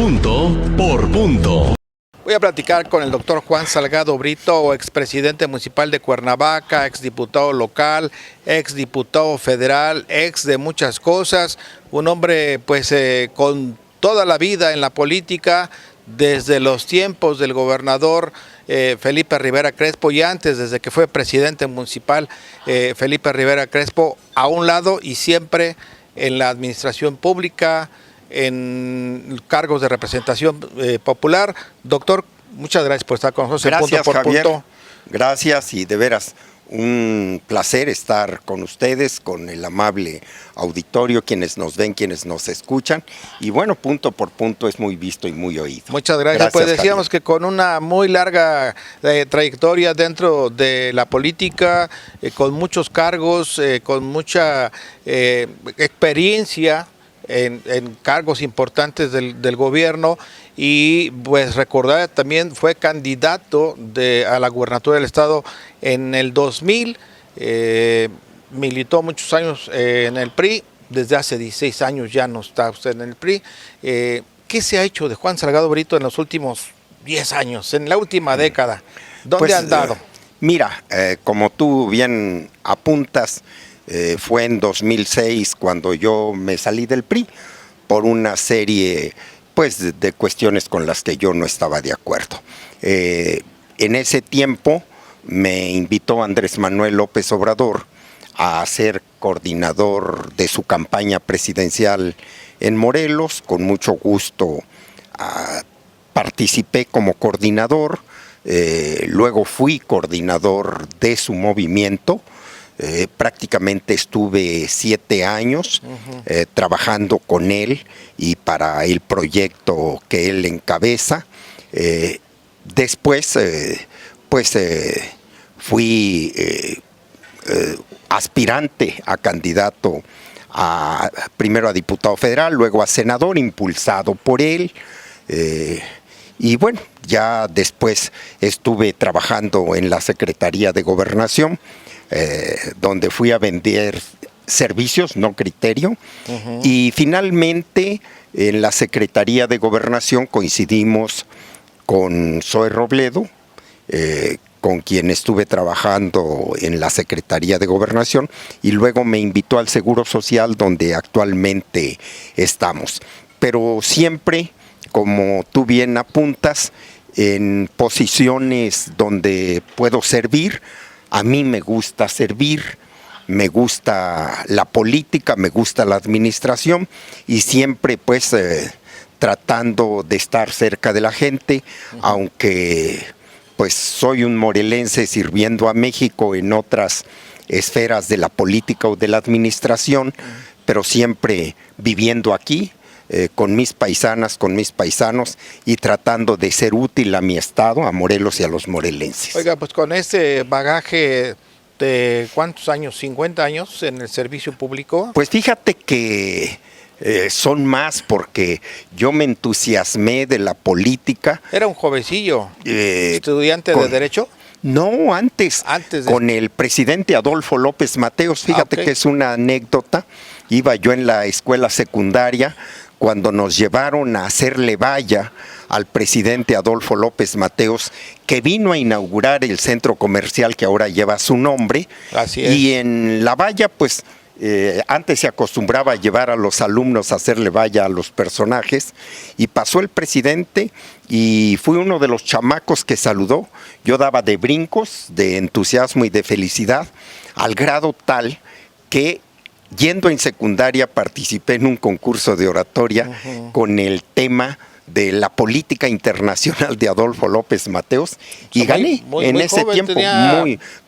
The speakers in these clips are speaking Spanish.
Punto por punto. Voy a platicar con el doctor Juan Salgado Brito, expresidente municipal de Cuernavaca, exdiputado local, exdiputado federal, ex de muchas cosas, un hombre pues con toda la vida en la política, desde los tiempos del gobernador Felipe Rivera Crespo y antes, desde que fue presidente municipal Felipe Rivera Crespo, a un lado y siempre en la administración pública, en cargos de representación popular. Doctor, muchas gracias por estar con nosotros. Gracias, Punto por Javier. Punto. Gracias, y de veras un placer estar con ustedes, con el amable auditorio, quienes nos ven, quienes nos escuchan. Y bueno, Punto por Punto es muy visto y muy oído. Muchas gracias. Pues decíamos, Javier, que con una muy larga trayectoria dentro de la política, con muchos cargos, con mucha experiencia en cargos importantes del gobierno, y pues recordar también fue candidato a la gubernatura del estado en el 2000, militó muchos años en el PRI, desde hace 16 años ya no está usted en el PRI. ¿Qué se ha hecho de Juan Salgado Brito en los últimos 10 años, en la última década? ¿Dónde ha andado? Mira, como tú bien apuntas, fue en 2006 cuando yo me salí del PRI por una serie pues de cuestiones con las que yo no estaba de acuerdo. En ese tiempo me invitó Andrés Manuel López Obrador a ser coordinador de su campaña presidencial en Morelos. Con mucho gusto participé como coordinador, luego fui coordinador de su movimiento. Prácticamente estuve 7 años trabajando con él y para el proyecto que él encabeza. Después, fui aspirante a candidato primero a diputado federal, luego a senador, impulsado por él. Y bueno, ya después estuve trabajando en la Secretaría de Gobernación, donde fui a vender servicios, no criterio. Y finalmente en la Secretaría de Gobernación coincidimos con Zoe Robledo, con quien estuve trabajando en la Secretaría de Gobernación, y luego me invitó al Seguro Social, donde actualmente estamos. Pero siempre, como tú bien apuntas, en posiciones donde puedo servir. A mí me gusta servir, me gusta la política, me gusta la administración, y siempre pues tratando de estar cerca de la gente, aunque pues soy un morelense sirviendo a México en otras esferas de la política o de la administración, pero siempre viviendo aquí, con mis paisanas, con mis paisanos, y tratando de ser útil a mi estado, a Morelos y a los morelenses. Oiga, pues con ese bagaje de ¿cuántos años? ¿50 años en el servicio público? Pues fíjate que son más, porque yo me entusiasmé de la política. Era un jovencillo, estudiante de Derecho. No, antes con el presidente Adolfo López Mateos. Fíjate que es una anécdota. Iba yo en la escuela secundaria cuando nos llevaron a hacerle valla al presidente Adolfo López Mateos, que vino a inaugurar el centro comercial que ahora lleva su nombre. Así es. Y en la valla, pues, antes se acostumbraba a llevar a los alumnos a hacerle valla a los personajes, y pasó el presidente y fui uno de los chamacos que saludó. Yo daba de brincos, de entusiasmo y de felicidad, al grado tal que yendo en secundaria participé en un concurso de oratoria con el tema de la política internacional de Adolfo López Mateos, y gané en ese tiempo,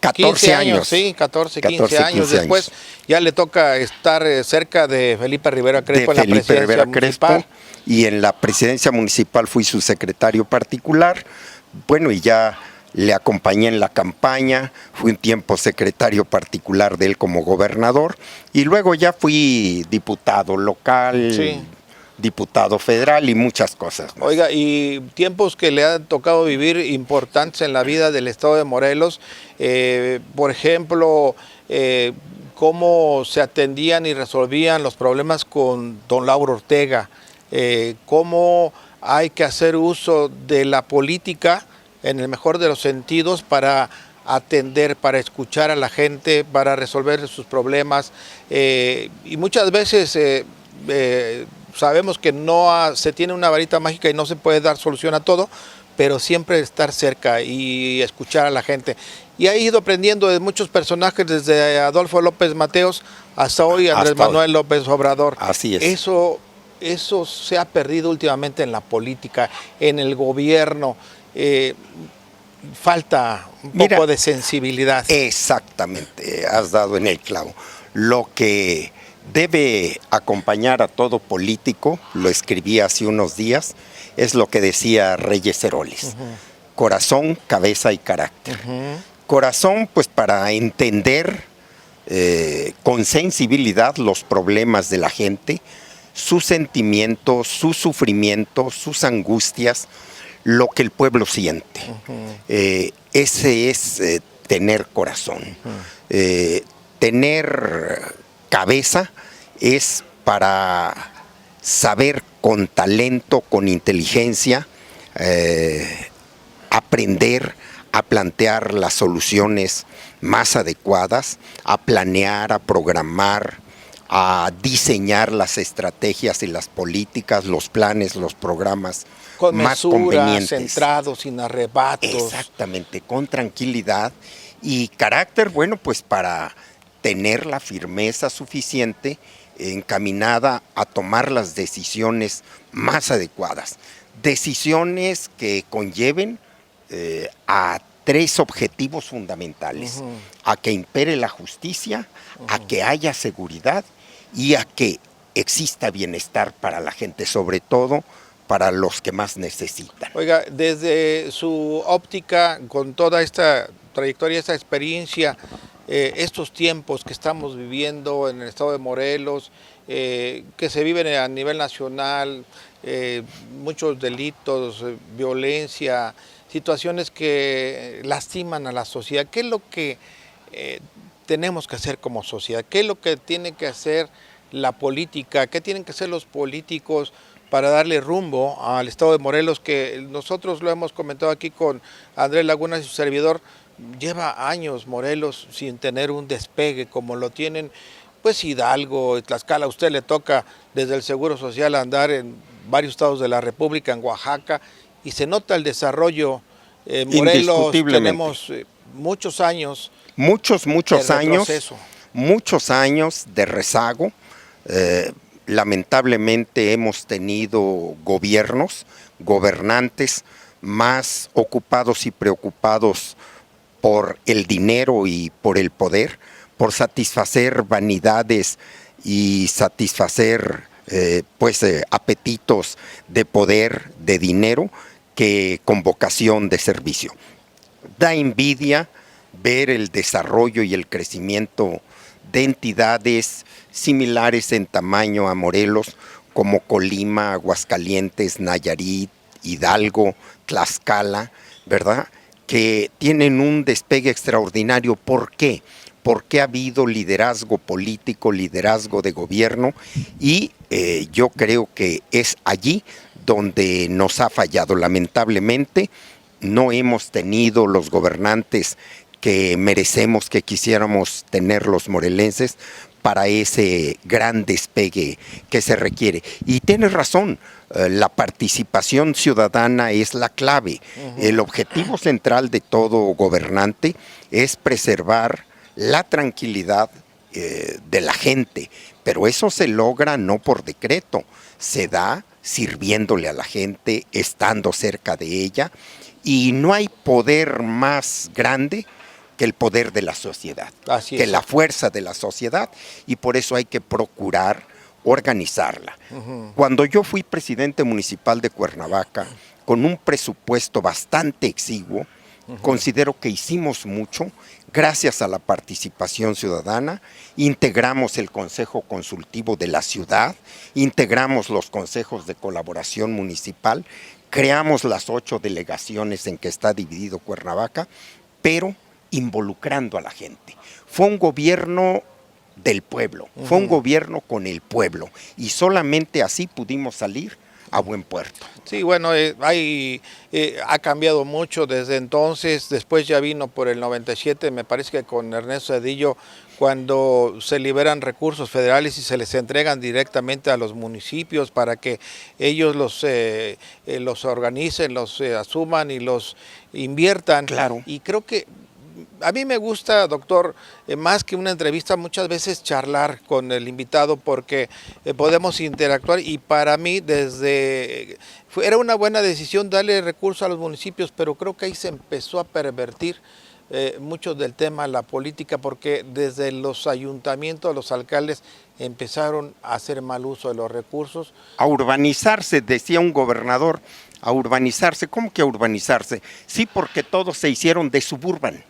14 años. Sí, 15 años. Después ya le toca estar cerca de Felipe Rivera Crespo en la presidencia municipal. Y en la presidencia municipal fui su secretario particular. Bueno, y ya le acompañé en la campaña, fui un tiempo secretario particular de él como gobernador, y luego ya fui diputado local, diputado federal y muchas cosas más. Oiga, y tiempos que le han tocado vivir importantes en la vida del estado de Morelos, por ejemplo, cómo se atendían y resolvían los problemas con don Lauro Ortega, cómo hay que hacer uso de la política en el mejor de los sentidos para atender, para escuchar a la gente, para resolver sus problemas. Y muchas veces sabemos que no se tiene una varita mágica y no se puede dar solución a todo, pero siempre estar cerca y escuchar a la gente. Y he ido aprendiendo de muchos personajes, desde Adolfo López Mateos hasta hoy Andrés Manuel López Obrador. Así es. Eso se ha perdido últimamente en la política, en el gobierno. Falta un poco de sensibilidad. Exactamente, has dado en el clavo. Lo que debe acompañar a todo político, lo escribí hace unos días, es lo que decía Reyes Heroles. Corazón, cabeza y carácter. Corazón, pues para entender con sensibilidad los problemas de la gente, sus sentimientos, sus sufrimientos, sus angustias, lo que el pueblo siente. Ese es tener corazón. Tener cabeza es para saber con talento, con inteligencia, aprender a plantear las soluciones más adecuadas, a planear, a programar, a diseñar las estrategias y las políticas, los planes, los programas con más mesura, convenientes. centrados, sin arrebatos. Exactamente, con tranquilidad y carácter, bueno, pues para tener la firmeza suficiente encaminada a tomar las decisiones más adecuadas. Decisiones que conlleven a tres objetivos fundamentales: a que impere la justicia, a que haya seguridad y a que exista bienestar para la gente, sobre todo para los que más necesitan. Oiga, desde su óptica, con toda esta trayectoria, esta experiencia, estos tiempos que estamos viviendo en el estado de Morelos, que se viven a nivel nacional, muchos delitos, violencia, situaciones que lastiman a la sociedad, ¿qué es lo que tenemos que hacer como sociedad? ¿Qué es lo que tiene que hacer la política? ¿Qué tienen que hacer los políticos para darle rumbo al estado de Morelos, que nosotros lo hemos comentado aquí con Andrés Laguna y su servidor? Lleva años Morelos sin tener un despegue como lo tienen pues Hidalgo y Tlaxcala. A usted le toca desde el Seguro Social andar en varios estados de la República, en Oaxaca, y se nota el desarrollo. Morelos tenemos muchos años. Muchos años de rezago. Lamentablemente hemos tenido gobernantes más ocupados y preocupados por el dinero y por el poder, por satisfacer vanidades y satisfacer apetitos de poder, de dinero, que con vocación de servicio. Da envidia ver el desarrollo y el crecimiento de entidades similares en tamaño a Morelos, como Colima, Aguascalientes, Nayarit, Hidalgo, Tlaxcala, ¿verdad?, que tienen un despegue extraordinario. ¿Por qué? Porque ha habido liderazgo político, liderazgo de gobierno, y yo creo que es allí donde nos ha fallado. Lamentablemente no hemos tenido los gobernantes que merecemos, que quisiéramos tener los morelenses para ese gran despegue que se requiere. Y tienes razón, la participación ciudadana es la clave. El objetivo central de todo gobernante es preservar la tranquilidad de la gente, pero eso se logra no por decreto, se da sirviéndole a la gente, estando cerca de ella, y no hay poder más grande que el poder de la sociedad, que la fuerza de la sociedad, y por eso hay que procurar organizarla. Cuando yo fui presidente municipal de Cuernavaca, con un presupuesto bastante exiguo, considero que hicimos mucho gracias a la participación ciudadana. Integramos el Consejo Consultivo de la ciudad, integramos los consejos de colaboración municipal, creamos las 8 delegaciones en que está dividido Cuernavaca, pero involucrando a la gente. Fue un gobierno del pueblo, fue un gobierno con el pueblo, y solamente así pudimos salir a buen puerto. Sí, bueno, ha cambiado mucho desde entonces. Después ya vino por el 97, me parece que con Ernesto Zedillo, cuando se liberan recursos federales y se les entregan directamente a los municipios para que ellos los organicen, los asuman y los inviertan. Claro. Y creo que a mí me gusta, doctor, más que una entrevista, muchas veces charlar con el invitado porque podemos interactuar y para mí era una buena decisión darle recursos a los municipios, pero creo que ahí se empezó a pervertir mucho del tema la política porque desde los ayuntamientos, los alcaldes empezaron a hacer mal uso de los recursos. A urbanizarse, decía un gobernador, a urbanizarse. ¿Cómo que a urbanizarse? Sí, porque todos se hicieron de suburban,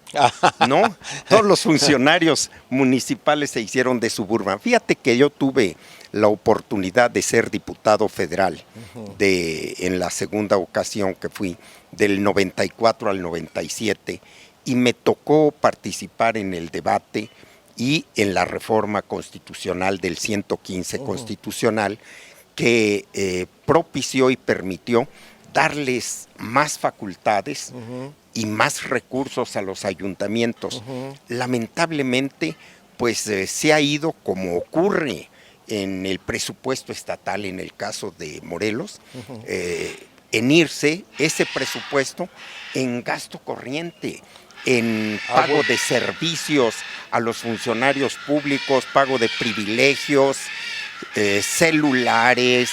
¿no? Todos los funcionarios municipales se hicieron de suburban. Fíjate que yo tuve la oportunidad de ser diputado federal en la segunda ocasión que fui, del 94 al 97, y me tocó participar en el debate y en la reforma constitucional del 115 constitucional que propició y permitió darles más facultades y más recursos a los ayuntamientos. Lamentablemente, pues se ha ido, como ocurre en el presupuesto estatal en el caso de Morelos, en irse ese presupuesto en gasto corriente, en pago de servicios a los funcionarios públicos, pago de privilegios, celulares,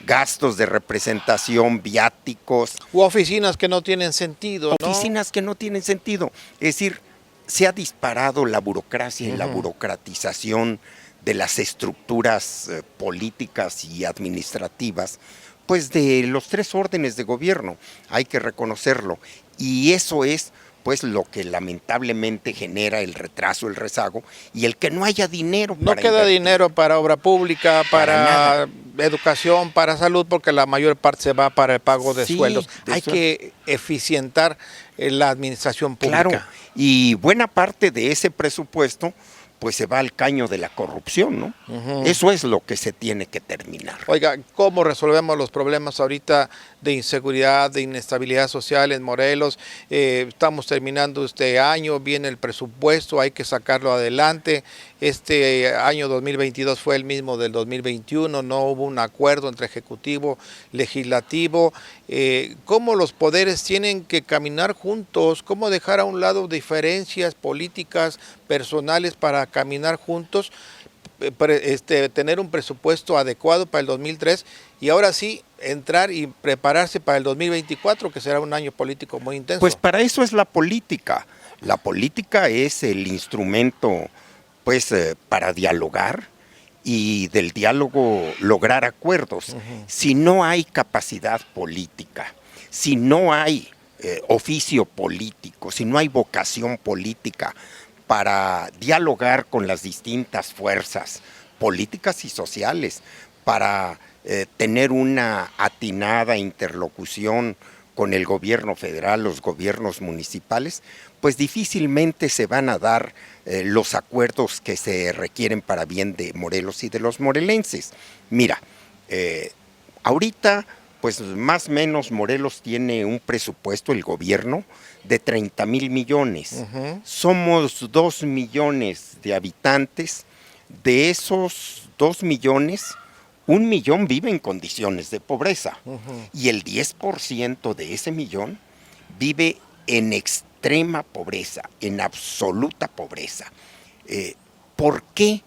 gastos de representación, viáticos. U oficinas que no tienen sentido, ¿no? Oficinas que no tienen sentido. Es decir, se ha disparado la burocracia y la burocratización de las estructuras políticas y administrativas, pues de los tres órdenes de gobierno, hay que reconocerlo. Y eso es pues lo que lamentablemente genera el retraso, el rezago y el que no haya dinero. No queda dinero para obra pública, para educación, para salud, porque la mayor parte se va para el pago de sueldos. Hay que eficientar la administración pública. Claro, y buena parte de ese presupuesto pues se va al caño de la corrupción, ¿no? Eso es lo que se tiene que terminar. Oiga, ¿cómo resolvemos los problemas ahorita de inseguridad, de inestabilidad social en Morelos? Estamos terminando este año, viene el presupuesto, hay que sacarlo adelante. Este año 2022 fue el mismo del 2021, no hubo un acuerdo entre ejecutivo, legislativo. ¿Cómo los poderes tienen que caminar juntos? ¿Cómo dejar a un lado diferencias políticas, personales para caminar juntos? Tener un presupuesto adecuado para el 2003 y ahora sí entrar y prepararse para el 2024, que será un año político muy intenso. Pues para eso es la política. La política es el instrumento pues para dialogar y del diálogo lograr acuerdos. Si no hay capacidad política, si no hay oficio político, si no hay vocación política para dialogar con las distintas fuerzas políticas y sociales, para tener una atinada interlocución con el gobierno federal, los gobiernos municipales, pues difícilmente se van a dar los acuerdos que se requieren para bien de Morelos y de los morelenses. Mira, ahorita pues más o menos Morelos tiene un presupuesto, el gobierno, de 30,000 millones. Somos 2 millones de habitantes. De esos 2 millones, 1 millón vive en condiciones de pobreza. Y el 10% de ese millón vive en extrema pobreza, en absoluta pobreza. ¿Por qué?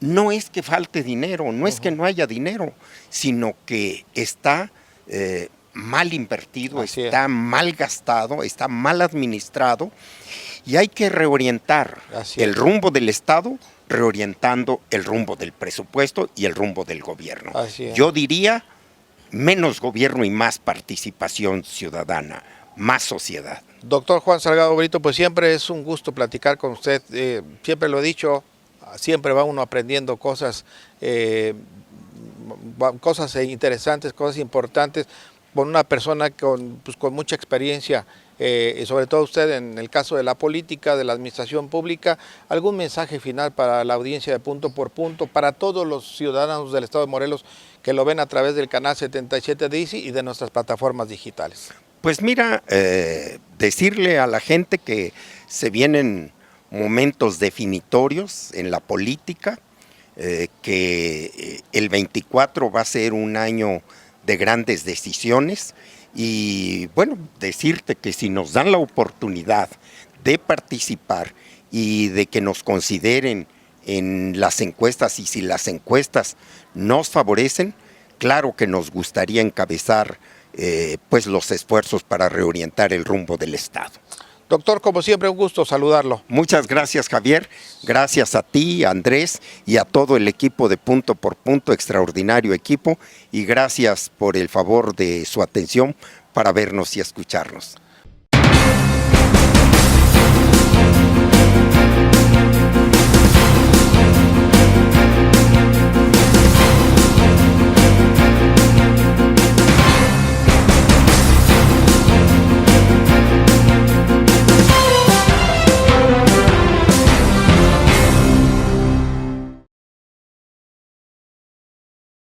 No es que falte dinero, no es que no haya dinero, sino que está mal invertido, está mal gastado, está mal administrado y hay que reorientar el rumbo del Estado, reorientando el rumbo del presupuesto y el rumbo del gobierno. Yo diría menos gobierno y más participación ciudadana, más sociedad. Doctor Juan Salgado Brito, pues siempre es un gusto platicar con usted, siempre lo he dicho, siempre va uno aprendiendo cosas interesantes, cosas importantes, con una persona con mucha experiencia, sobre todo usted en el caso de la política, de la administración pública. ¿Algún mensaje final para la audiencia de Punto por Punto, para todos los ciudadanos del estado de Morelos que lo ven a través del canal 77 de Easy y de nuestras plataformas digitales? Pues mira, decirle a la gente que se vienen momentos definitorios en la política, que el 24 va a ser un año de grandes decisiones y bueno, decirte que si nos dan la oportunidad de participar y de que nos consideren en las encuestas y si las encuestas nos favorecen, claro que nos gustaría encabezar pues los esfuerzos para reorientar el rumbo del Estado. Doctor, como siempre, un gusto saludarlo. Muchas gracias, Javier. Gracias a ti, Andrés, y a todo el equipo de Punto por Punto, extraordinario equipo, y gracias por el favor de su atención para vernos y escucharnos.